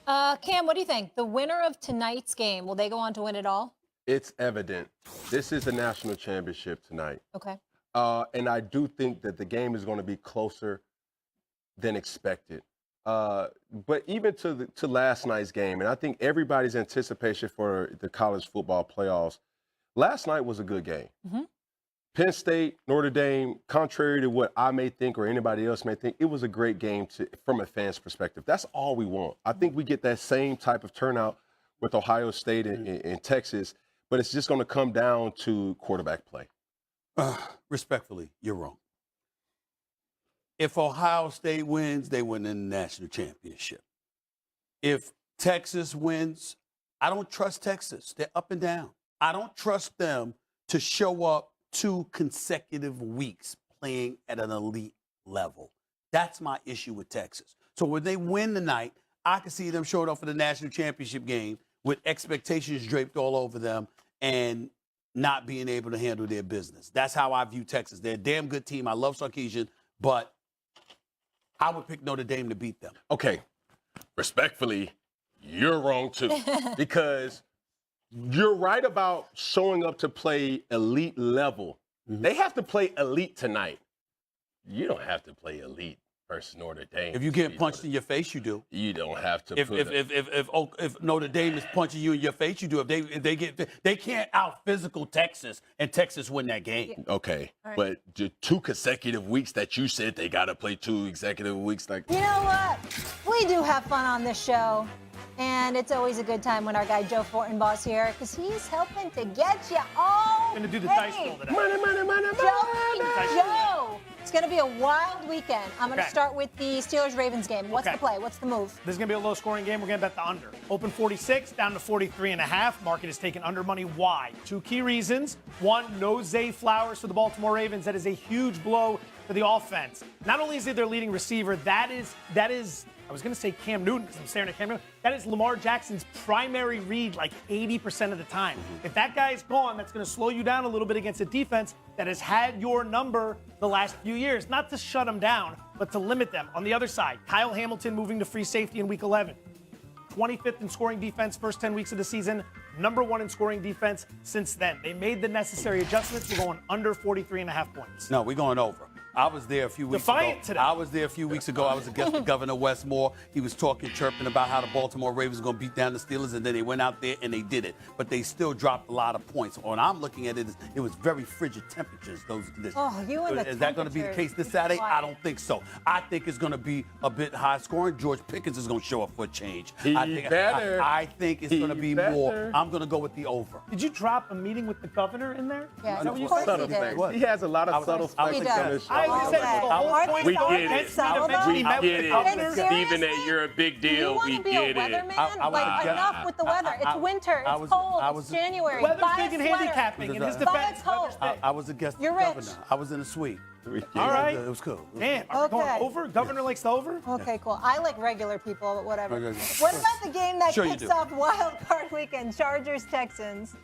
Cam, what do you think? The winner of tonight's game, will they go on to win it all? It's evident. This is the national championship tonight. Okay. And I do think that the game is going to be closer than expected. But even to last night's game, and I think everybody's anticipation for the college football playoffs, last night was a good game. Mm-hmm. Penn State, Notre Dame, contrary to what I may think or anybody else may think, it was a great game from a fan's perspective. That's all we want. I think we get that same type of turnout with Ohio State and Texas, but it's just going to come down to quarterback play. Respectfully, you're wrong. If Ohio State wins, they win in the national championship. If Texas wins, I don't trust Texas. They're up and down. I don't trust them to show up 2 consecutive weeks playing at an elite level. That's my issue with Texas. So when they win tonight, I can see them showing up for the national championship game with expectations draped all over them and not being able to handle their business. That's how I view Texas. They're a damn good team. I love Sarkisian, but I would pick Notre Dame to beat them. Okay, respectfully, you're wrong too, because you're right about showing up to play elite level. Mm-hmm. They have to play elite tonight. You don't have to play elite versus Notre Dame. If you get punched in your face, you do. You don't have to. If Notre Dame is punching you in your face, you do. They can't out physical Texas and Texas win that game. Okay, right. But the 2 consecutive weeks that you said they got to play 2 consecutive weeks, like You know what? We do have fun on this show. And it's always a good time when our guy Joe Fortenbaugh's here because he's helping to get you all going to do the dice roll today. money. Joe, it's going to be a wild weekend. I'm going to start with the Steelers-Ravens game. What's the play? What's the move? This is going to be a low-scoring game. We're going to bet the under. Open 46, down to 43.5. Market is taking under money. Why? 2 key reasons. 1, no Zay Flowers for the Baltimore Ravens. That is a huge blow for the offense. Not only is he their leading receiver, that is I was going to say Cam Newton because I'm staring at Cam Newton. That is Lamar Jackson's primary read like 80% of the time. If that guy's gone, that's going to slow you down a little bit against a defense that has had your number the last few years. Not to shut them down, but to limit them. On the other side, Kyle Hamilton moving to free safety in Week 11. 25th in scoring defense first 10 weeks of the season. Number 1 in scoring defense since then. They made the necessary adjustments. We're going under 43.5 points. No, we're going over. I was there a few weeks Defiant ago. today. I was there a few weeks ago. I was a guest of Governor Westmore. He was talking, chirping about how the Baltimore Ravens were going to beat down the Steelers, and then they went out there and they did it. But they still dropped a lot of points. When I'm looking at it, it was very frigid temperatures. Is that going to be the case this Saturday? I don't think so. I think it's going to be a bit high scoring. George Pickens is going to show up for a change. I think it's going to be more. I'm going to go with the over. Did you drop a meeting with the governor in there? Yeah, Is that what you of course said? he did. He has a lot of subtle He flex does. on I always said the whole point. We get it. Eventually met with the governor. Stephen A., you're a big Do you deal. want We to be get a it. weatherman? Like, enough with the weather. It's winter. It's cold. It's January. Weather's Buy big a in sweater. handicapping. In his Buy defense, a coat. weather's big. I was a guest You're of rich. Governor. I was in a suite. All right. It was cool. Damn, are we going Okay. over? Governor likes the over? Okay, cool. I like regular people, but whatever. Okay. What about the game that Sure you kicks do. off Wild Card Weekend? Chargers-Texans.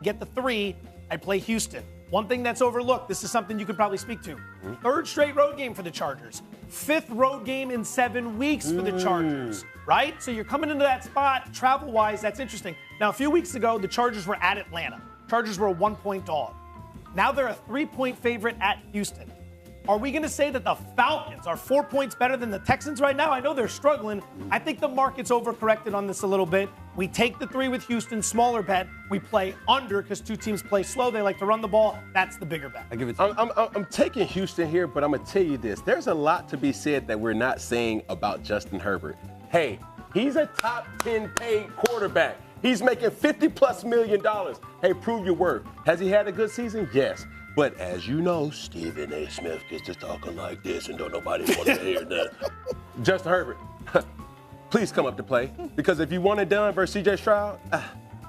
Get the 3. I play Houston. One thing that's overlooked, this is something you could probably speak to. 3rd straight road game for the Chargers. 5th road game in 7 weeks for the Chargers, right? So you're coming into that spot travel-wise, that's interesting. Now, a few weeks ago, the Chargers were at Atlanta. Chargers were a 1-point dog. Now they're a 3-point favorite at Houston. Are we going to say that the Falcons are 4 points better than the Texans right now? I know they're struggling. I think the market's overcorrected on this a little bit. We take the 3 with Houston, smaller bet. We play under because 2 teams play slow. They like to run the ball. That's the bigger bet. I give it to you. I'm taking Houston here, but I'm going to tell you this. There's a lot to be said that we're not saying about Justin Herbert. Hey, he's a top 10 paid quarterback. He's making $50+ million. Hey, prove your worth. Has he had a good season? Yes. But as you know, Stephen A. Smith gets to talking like this and don't nobody want to hear that. Justin Herbert, please come up to play. Because if you want it done versus C.J. Stroud,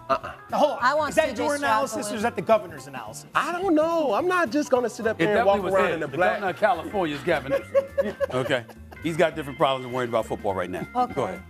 Now, hold on. I want is that CJ your Stroud to analysis win. or is that the governor's analysis? I don't know. I'm not just going to sit up It there and walk definitely was around it. in the The black. governor of California is Gavin Newsom. Okay. He's got different problems than worried about football right now. Okay. Go ahead.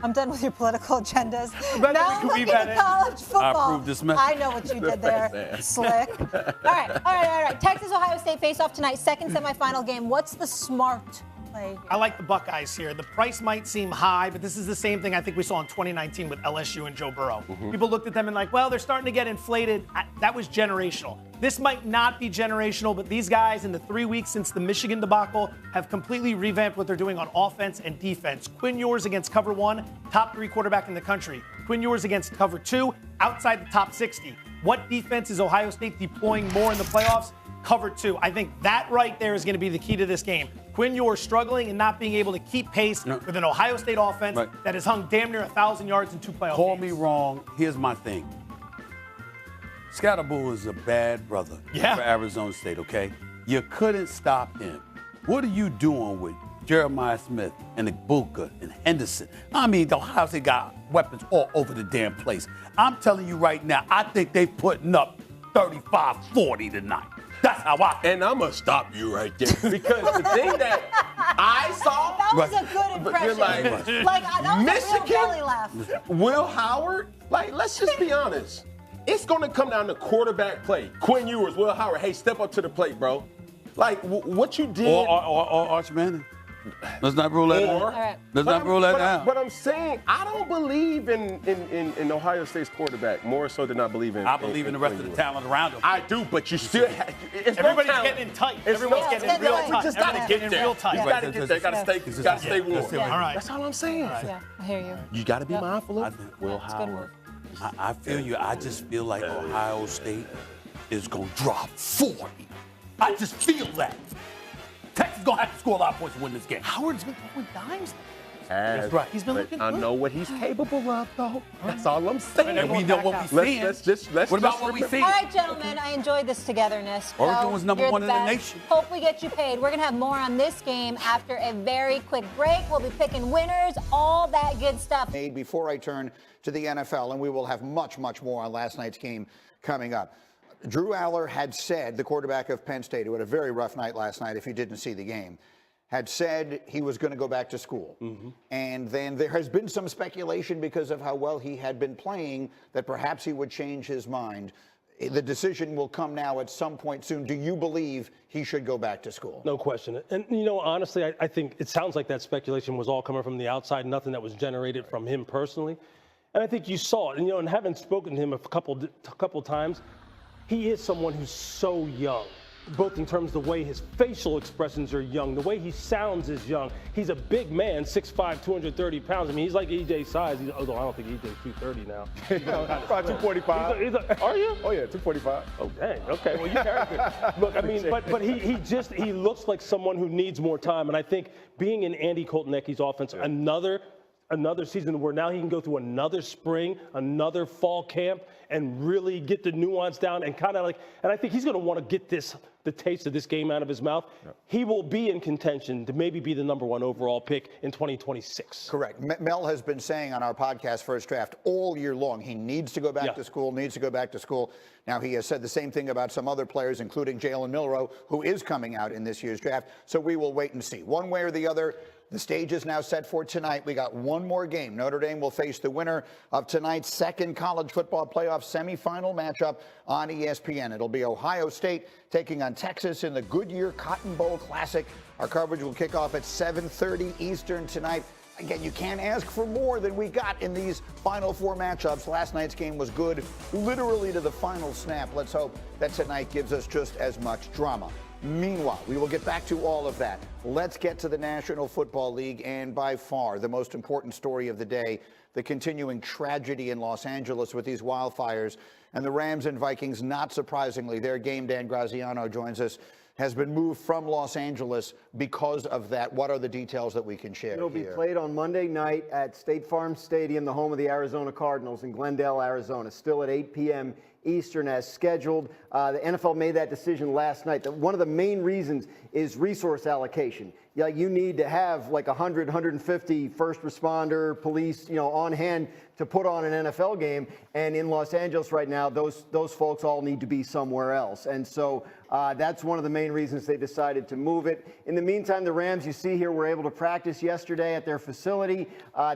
I'm done with your political agendas. glad that Now we I'm can looking weave that at in. college football. I approve this message. I know what you did there, slick. All right. Texas-Ohio State face-off tonight, second semifinal game. What's the smart play here. I like the Buckeyes here. The price might seem high, but this is the same thing I think we saw in 2019 with LSU and Joe Burrow. People looked at them and like, well, they're starting to get inflated. That was generational. This might not be generational, but these guys in the 3 weeks since the Michigan debacle have completely revamped what they're doing on offense and defense. Quinn Ewers against cover 1, top 3 quarterback in the country. Quinn Ewers against cover 2, outside the top 60. What defense is Ohio State deploying more in the playoffs? Cover 2. I think that right there is going to be the key to this game. Quinn Ewers struggling and not being able to keep pace with an Ohio State offense that has hung damn near 1,000 yards in 2 playoff Call games. me wrong. Here's my thing. Scatterbull is a bad brother for Arizona State, okay? You couldn't stop him. What are you doing with Jeremiah Smith and Igbokwe and Henderson? I mean, the Ohio State got weapons all over the damn place. I'm telling you right now, I think they putting up 35-40 tonight. That's how I feel. And I'm going to stop you right there because the thing that I saw. That was a good impression. That was Michigan, a real belly laugh. Will Howard, let's just be honest. It's going to come down to quarterback play. Quinn Ewers, Will Howard, hey, step up to the plate, bro. What you did. Or Arch Manning. Let's not rule that out. Let's not rule that out. But I'm saying I don't believe in Ohio State's quarterback more so than I believe in. I believe in the rest of the talent around him. I do, but you still have. Everybody's getting in tight. Everyone's getting real tight. We just gotta get there. Real tight. You gotta get there. Gotta stay warm. All right. That's all I'm saying. Yeah, I hear you. You gotta be mindful of Will It's good Howard. work. I feel you. I just feel like Ohio State is going to drop 40. I just feel that. Texas is going to have to score a lot of points to win this game. Howard's been throwing dimes. That's right. He's been looking I good. know what he's capable of, though. That's all I'm saying. And we know what we see. Let's What about what we see? All right, gentlemen, I enjoyed this togetherness. Oregon was number You're 1 the in the best. nation. Hope we get you paid. We're going to have more on this game after a very quick break. We'll be picking winners, all that good stuff. Made before I turn to the NFL, and we will have much, much more on last night's game coming up. Drew Aller had said, the quarterback of Penn State, who had a very rough night last night if you didn't see the game, had said he was going to go back to school. And then there has been some speculation because of how well he had been playing that perhaps he would change his mind. The decision will come now at some point soon. Do you believe he should go back to school? No question. And, honestly, I think it sounds like that speculation was all coming from the outside, nothing that was generated from him personally. And I think you saw it. And, and having spoken to him a couple times, he is someone who's so young, both in terms of the way his facial expressions are young, the way he sounds is young. He's a big man, 6'5", 230 pounds. I mean, he's like EJ's size, although I don't think EJ's 230 now. About 245. Are you? Oh, yeah, 245. Oh, dang. Okay, well, you carry good. Look, I mean, but he looks like someone who needs more time. And I think being in Andy Koltnecki's offense, another season where now he can go through another spring, another fall camp, and really get the nuance down and and I think he's going to want to get the taste of this game out of his mouth. Yep. He will be in contention to maybe be the number 1 overall pick in 2026. Correct. Mel has been saying on our podcast, First Draft, all year long, he needs to go back to school, Now, he has said the same thing about some other players, including Jalen Milroe, who is coming out in this year's draft. So we will wait and see. One way or the other, the stage is now set for tonight. We got one more game. Notre Dame will face the winner of tonight's second college football playoff semifinal matchup on ESPN. It'll be Ohio State taking on Texas in the Goodyear Cotton Bowl Classic. Our coverage will kick off at 7:30 Eastern tonight. Again, you can't ask for more than we got in these Final Four matchups. Last night's game was good, literally to the final snap. Let's hope that tonight gives us just as much drama. Meanwhile, we will get back to all of that. Let's get to the National Football League, and by far the most important story of the day, the continuing tragedy in Los Angeles with these wildfires. And the Rams and Vikings, not surprisingly, their game, Dan Graziano joins us, has been moved from Los Angeles because of that. What are the details that we can share? It'll be played on Monday night at State Farm Stadium, the home of the Arizona Cardinals in Glendale, Arizona, still at 8 p.m. Eastern as scheduled. The NFL made that decision last night. One of the main reasons is resource allocation. You need to have like 100, 150 first responder, police, on hand to put on an NFL game. And in Los Angeles right now, those folks all need to be somewhere else. And so that's one of the main reasons they decided to move it. In the meantime, the Rams, you see here, were able to practice yesterday at their facility.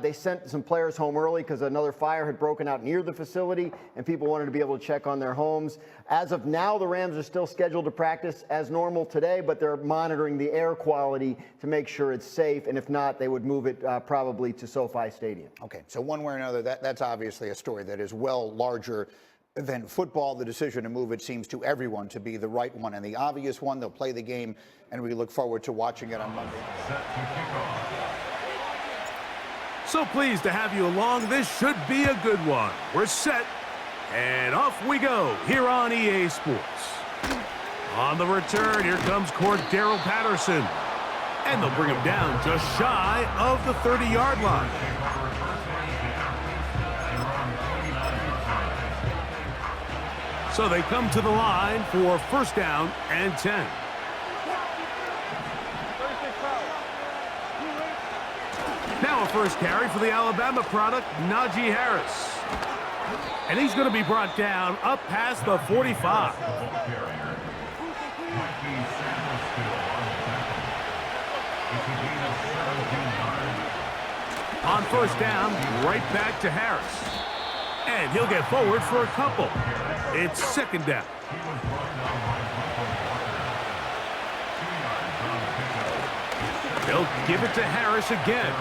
They sent some players home early because another fire had broken out near the facility, and people wanted to be able to check on their homes. As of now, the Rams are still scheduled to practice as normal today, but they're monitoring the air quality to make sure it's safe. And if not, they would move it probably to SoFi Stadium. Okay, so one way or another, that's obviously a story that is well larger than football. The decision to move it seems to everyone to be the right one and the obvious one. They'll play the game, and we look forward to watching it on Monday. So pleased to have you along. This should be a good one. We're set, and off we go here on EA Sports. On the return, here comes Cordero Patterson. And they'll bring him down just shy of the 30-yard line. So they come to the line for first down and 10. Now a first carry for the Alabama product, Najee Harris. And he's going to be brought down up past the 45. On first down, right back to Harris. And he'll get forward for a couple. It's second down. They'll give it to Harris again.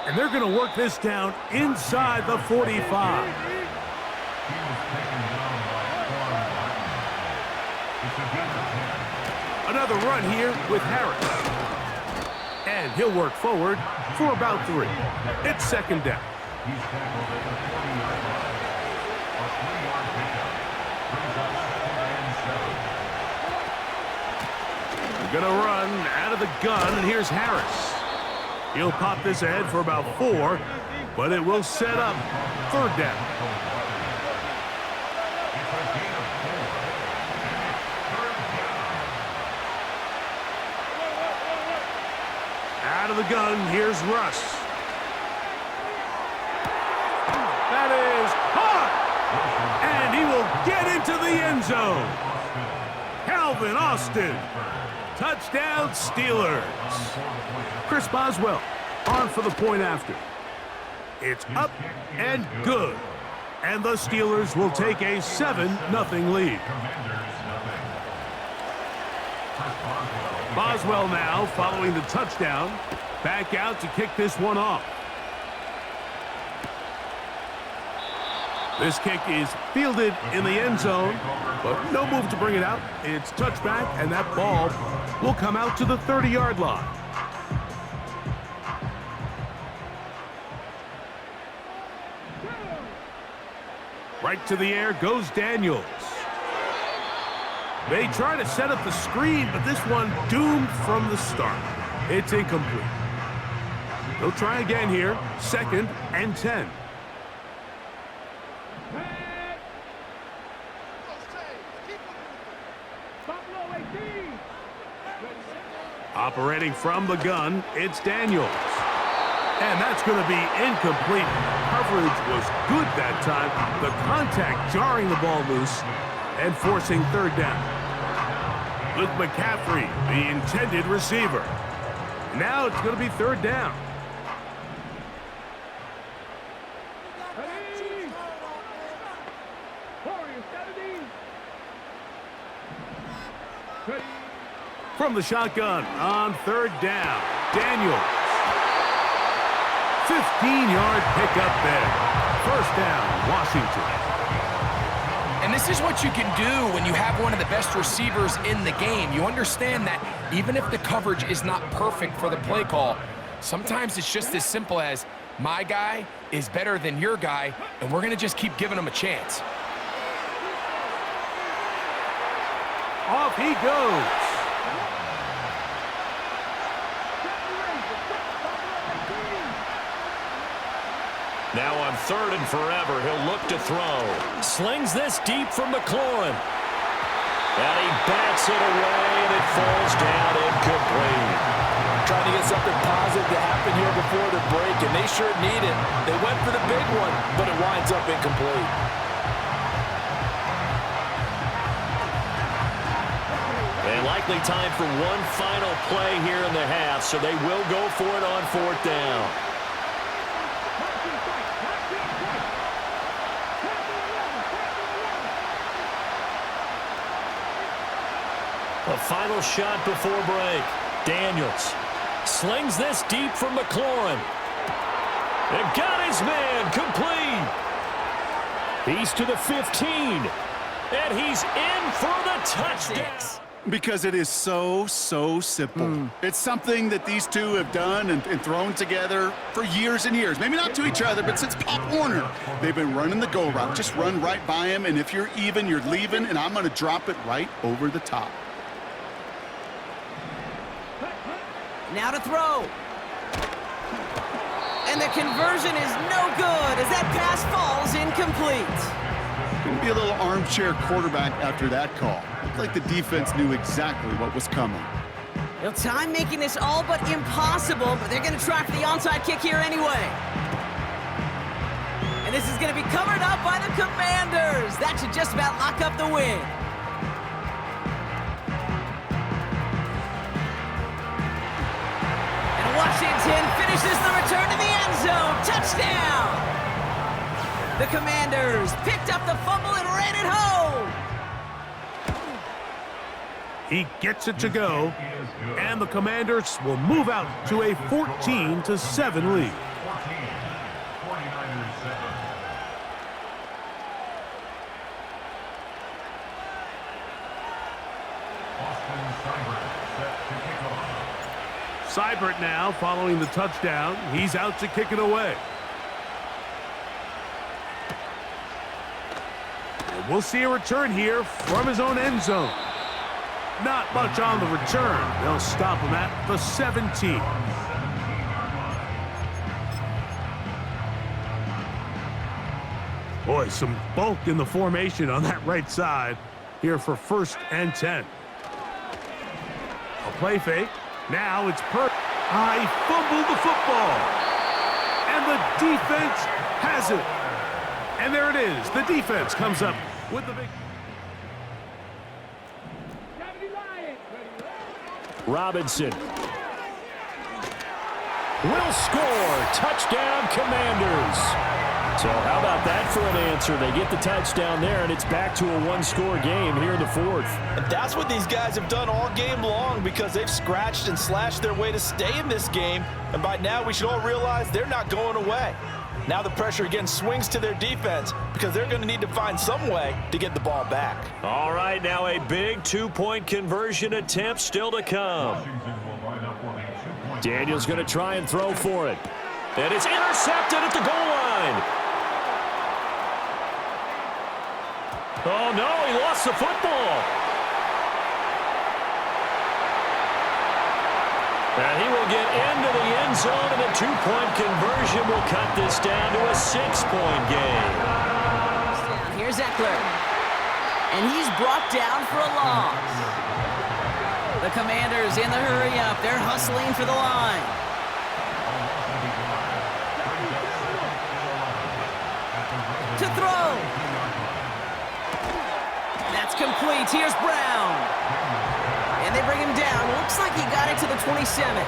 And they're going to work this down inside the 45. Another run here with Harris. And he'll work forward for about 3. It's second down. We're going to run out of the gun, and here's Harris. He'll pop this ahead for about 4, but it will set up third down. Out of the gun, here's Russ. That is caught! And he will get into the end zone. Calvin Austin. Touchdown, Steelers. Chris Boswell on for the point after. It's up and good. And the Steelers will take a 7-0 lead. Boswell now following the touchdown. Back out to kick this one off. This kick is fielded in the end zone, but no move to bring it out. It's touchback, and that ball will come out to the 30-yard line. Right to the air goes Daniels. They try to set up the screen, but this one doomed from the start. It's incomplete. They'll try again here, second and 10. Operating from the gun, it's Daniels. And that's going to be incomplete. Coverage was good that time. The contact jarring the ball loose and forcing third down. Luke McCaffrey, the intended receiver. Now it's going to be third down. From the shotgun on third down, Daniels. 15-yard pickup there. First down, Washington. And this is what you can do when you have one of the best receivers in the game. You understand that even if the coverage is not perfect for the play call, sometimes it's just as simple as my guy is better than your guy, and we're going to just keep giving him a chance. Off he goes. Now on third and forever, he'll look to throw. Slings this deep from McLaurin. And he bats it away, and it falls down incomplete. Trying to get something positive to happen here before the break, and they sure need it. They went for the big one, but it winds up incomplete. And likely time for one final play here in the half, so they will go for it on fourth down. A final shot before break. Daniels slings this deep from McLaurin. And got his man complete. He's to the 15. And he's in for the touchdown. Because it is so simple. It's something that these two have done and thrown together for years and years. Maybe not to each other, but since Pop Warner. They've been running the go route. Just run right by him, and if you're even, you're leaving, and I'm going to drop it right over the top. Now to throw. And the conversion is no good as that pass falls incomplete. Going to be a little armchair quarterback after that call. Looked like the defense knew exactly what was coming. Well, time making this all but impossible, but they're going to try for the onside kick here anyway. And this is going to be covered up by the Commanders. That should just about lock up the win. And Washington finishes the return to the end zone. Touchdown! The Commanders picked up the fumble and ran it home. He gets it to go, and the Commanders will move out to a 14-7 lead. Seibert now following the touchdown. He's out to kick it away. And we'll see a return here from his own end zone. Not much on the return. They'll stop him at the 17. Boy, some bulk in the formation on that right side here for 1st and 10. A play fake. Now it's I fumbled the football. And the defense has it. And there it is. The defense comes up with the big... Robinson will score. Touchdown, Commanders. So how about that for an answer? They get the touchdown there, and it's back to a one-score game here in the 4th. And that's what these guys have done all game long because they've scratched and slashed their way to stay in this game. And by now, we should all realize they're not going away. Now the pressure again swings to their defense because they're going to need to find some way to get the ball back. All right, now a big two-point conversion attempt still to come. Daniels going to try and throw for it. And it's intercepted at the goal line. Oh, no, he lost the football. And he will get into the end zone, and a two-point conversion will cut this down to a 6-point game. Here's Eckler. And he's brought down for a loss. The Commanders in the hurry-up. They're hustling for the line. To throw. That's complete. Here's Brown. And they bring him down. Looks like he got it to the 27.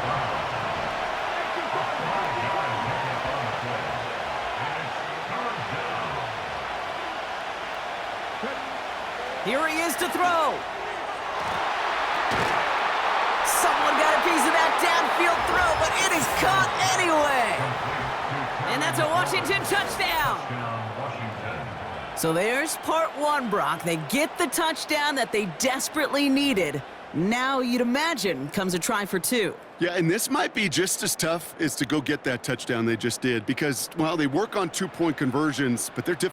Here he is to throw. Someone got a piece of that downfield throw, but it is caught anyway. And that's a Washington touchdown. So there's part one, Brock. They get the touchdown that they desperately needed. Now, you'd imagine, comes a try for 2. Yeah, and this might be just as tough as to go get that touchdown they just did because, well, they work on two-point conversions, but they're different.